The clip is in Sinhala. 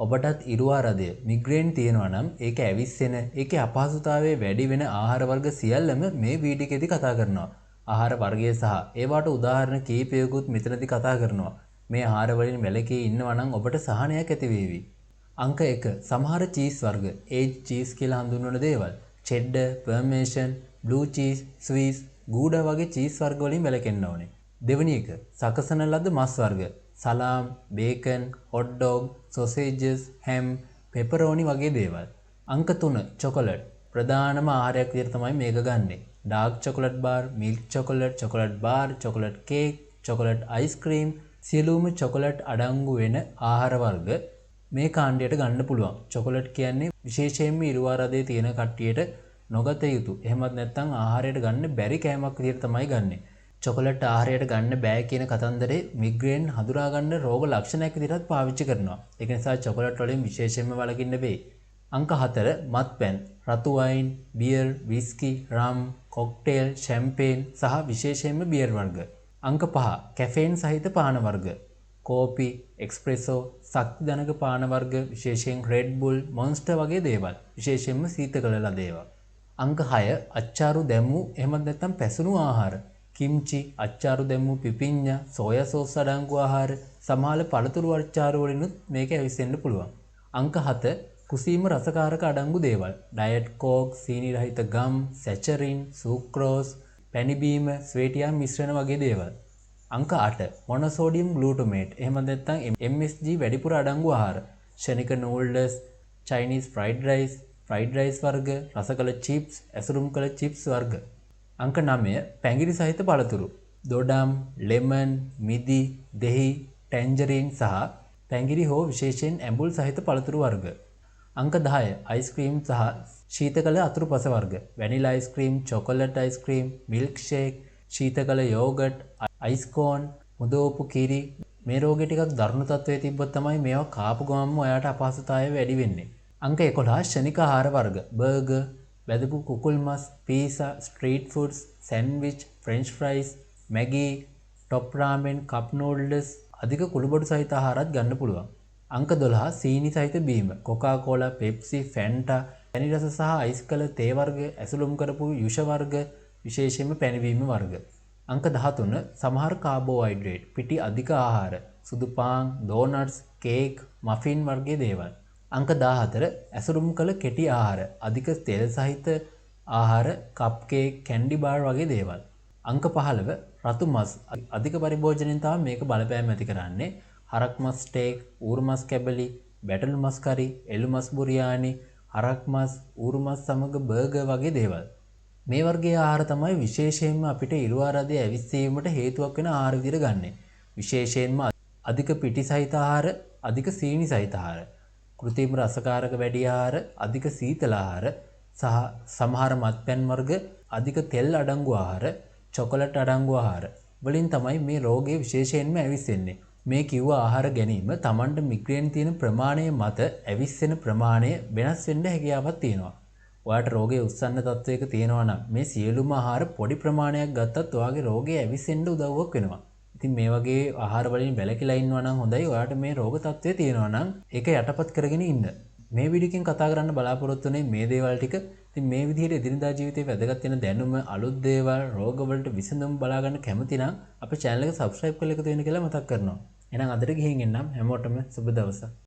ඔබටත් ඉරුවාරදය මිග්‍රේන් තියෙනවා නම් ඒක ඇවිස්සෙන ඒකේ අපහසුතාවයේ වැඩි වෙන ආහාර වර්ග සියල්ලම මේ වීඩියෝ එකේදී කතා කරනවා. ආහාර වර්ගය සහ ඒවට උදාහරණ කීපයකුත් මෙතනදී කතා කරනවා. මේ ආහාර වලින් වැළකී ඉන්නවා නම් ඔබට සහනයක් ඇති වේවි. අංක 1 සමහර චීස් වර්ග ඒජ් චීස් කියලා හඳුන්වන දේවල් චෙඩ්ඩර්, පර්මේෂන්, බ්ලූ චීස්, ස්විස්, ගූඩා වගේ චීස් වර්ග වලින් වැළකෙන්න ඕනේ. දෙවෙනි එක සකසන ලද මස් වර්ග සලාම්, බේකන්, හොට් ඩොග්, සොසේජස්, හැම්, පෙපරෝනි වගේ දේවල්. අංක 3 චොකලට්. ප්‍රධානම ආහාරයක් විදිහට තමයි මේක ගන්නෙ. Dark chocolate bar, milk chocolate, chocolate bar, chocolate cake, chocolate ice cream සියලුම චොකලට් අඩංගු වෙන ආහාර වර්ග මේ කාණ්ඩයට ගන්න පුළුවන්. චොකලට් කියන්නේ විශේෂයෙන්ම ඉරුවාරදේ තියෙන කට්ටියට නොගත යුතු. එහෙමත් නැත්නම් ආහාරයට ගන්න බැරි කෑමක් විදිහට තමයි ගන්නෙ. චොකලට් ආහාරයට ගන්න බෑ කියන කතන්දරේ මිග්‍රේන් හඳුනා ගන්න රෝග ලක්ෂණයක් විදිහට පාවිච්චි කරනවා. ඒක නිසා චොකලට් වලින් විශේෂයෙන්ම වළකින්න වෙයි. අංක 4 මත්පැන්, රතු වයින්, බියර්, විස්කි, රම්, කොක්ටේල්, ෂැම්පේන් සහ විශේෂයෙන්ම බියර් වර්ග. අංක 5 කැෆේන් සහිත පාන වර්ග. කෝපි, එක්ස්ප්‍රෙසෝ, ශක්ති ධනක පාන වර්ග විශේෂයෙන් රෙඩ් බුල්, මොන්ස්ටර් වගේ දේවල් විශේෂයෙන්ම සීතකල ලද ඒවා. අංක 6 අච්චාරු දැමූ එහෙමත් නැත්නම් පැසුණු ආහාර. කිම්චි, අච්චාරු දැමූ පිපිඤ්ඤා, සෝයා සෝස් අඩංගු ආහාර, සමහර පළතුරු අච්චාරු වලිනුත් මේක ඇවිස්සෙන්න පුළුවන්. අංක 7 කුසීම රසකාරක අඩංගු දේවල්. ඩයට් කෝක්, සීනි රහිත ගම්, සැචරින්, සූක්‍රෝස්, පැණිබීම, ස්වේටියා මිශ්‍රණ වගේ දේවල්. අංක 8 මොනෝසෝඩියම් ග්ලූටමේට් එහෙම නැත්නම් MSG වැඩිපුර අඩංගු ආහාර. ශනික නූඩ්ල්ස්, චයිනීස් ෆ්‍රයිඩ් රයිස් වර්ග, රසකල චිප්ස්, ඇසුරුම් කළ චිප්ස් වර්ග. අංක 9 පැංගිරි සහිත පළතුරු. දොඩම්, ලෙමන්, මිදි, දෙහි, ටැන්ජරින් සහ පැංගිරි හෝ විශේෂයෙන් ඇඹුල් සහිත පළතුරු වර්ග. අංක 10 අයිස්ක්‍රීම් සහ ශීතකල අතුරුපස වර්ග. Vanilla ice cream, chocolate ice cream, milkshake, ශීතකල යෝගට්, අයිස්කෝන්, මුදෝපු කිරි. මේ රෝගේ ටිකක් දරුණු තත්ත්වයේ තිබ්බොත් තමයි මේවා කාපු ගමන්ම ඔයාට අපහසුතාවය වැඩි වෙන්නේ. අංක 11 ශනික ආහාර වර්ග. බර්ගර්, වැදපු කුකුල් මස්, pizza, street foods, sandwich, French fries, Maggi, Top Ramen, cup noodles අධික කුළුබඩු සහිත ආහාරත් ගන්න පුළුවන්. අංක 12 සීනි සහිත බීම. කොකා කෝලා, පෙප්සි, ෆැන්ටා, පැණි රස සහ අයිස් කළ තේ වර්ග, ඇසුළුම් කරපු යුෂ වර්ග, විශේෂයෙන්ම පැණිබීම වර්ග. අංක 13 සමහර කාබෝහයිඩ්‍රේට්, පිටි අධික ආහාර, සුදු පාන්, ඩෝනට්ස්, කේක්, මෆින් වර්ගයේ දේවල්. අංක 14 ඇසුරුම් කළ කෙටි ආහාර, අධික තෙල් සහිත ආහාර, කප් කේක්, කැන්ඩි බාර් වගේ දේවල්. අංක 15 රතු මස් අධික පරිභෝජනයෙන් තමයි මේක බලපෑම් ඇති කරන්නේ. හරක් මස් ස්ටේක්, ඌරු මස් කැබලි, බැටළු මස් කරි, එළු මස් බුරියානි, හරක් මස්, ඌරු මස් සමග බර්ගර් වගේ දේවල්. මේ වර්ගයේ ආහාර තමයි විශේෂයෙන්ම අපිට ඉරුවාරදේ ඇවිස්සීමට හේතුවක් වෙන ආහාර විදිහට ගන්නෙ. විශේෂයෙන්ම අධික පිටි සහිත ආහාර, අධික සීනි සහිත ආහාර, කෘත්‍රිම රසකාරක වැඩි ආහාර, අධික සීතල ආහාර සහ සමහර මත්පැන් වර්ග, අධික තෙල් අඩංගු ආහාර, චොකලට් අඩංගු ආහාර වලින් තමයි මේ රෝගය විශේෂයෙන්ම ඇවිස්සෙන්නේ. මේ කිව්ව ආහාර ගැනීම Tamanට මිග්‍රේන් තියෙන ප්‍රමාණය මත ඇවිස්සෙන ප්‍රමාණය වෙනස් වෙන්න හැකියාවක් තියෙනවා. ඔයාට රෝගය උස්සන්න තත්වයක තියෙනවා නම් මේ සියලුම ආහාර පොඩි ප්‍රමාණයක් ගත්තත් ඔයාගේ රෝගය ඇවිස්සෙන්න උදව්වක් වෙනවා. ඉතින් මේ වගේ ආහාර වලින් වැළකීලා ඉන්නවා නම් හොඳයි. ඔයාට මේ රෝග තත්ත්වය තියෙනවා නම් ඒක යටපත් කරගෙන ඉන්න. මේ වීඩියෝ එකෙන් කතා කරන්න බලාපොරොත්තු වෙන්නේ මේ දේවල් ටික. ඉතින් මේ විදිහට එදිනදා ජීවිතේ වැදගත් වෙන දැනුම, අලුත් දේවල්, රෝග වලට විසඳුම් බලා ගන්න කැමති නම් අපේ channel එක subscribe කරලා එකතු වෙන්න කියලා මතක් කරනවා. එහෙනම් අදට ගිහින් එන්නම්. හැමෝටම සුබ දවසක්.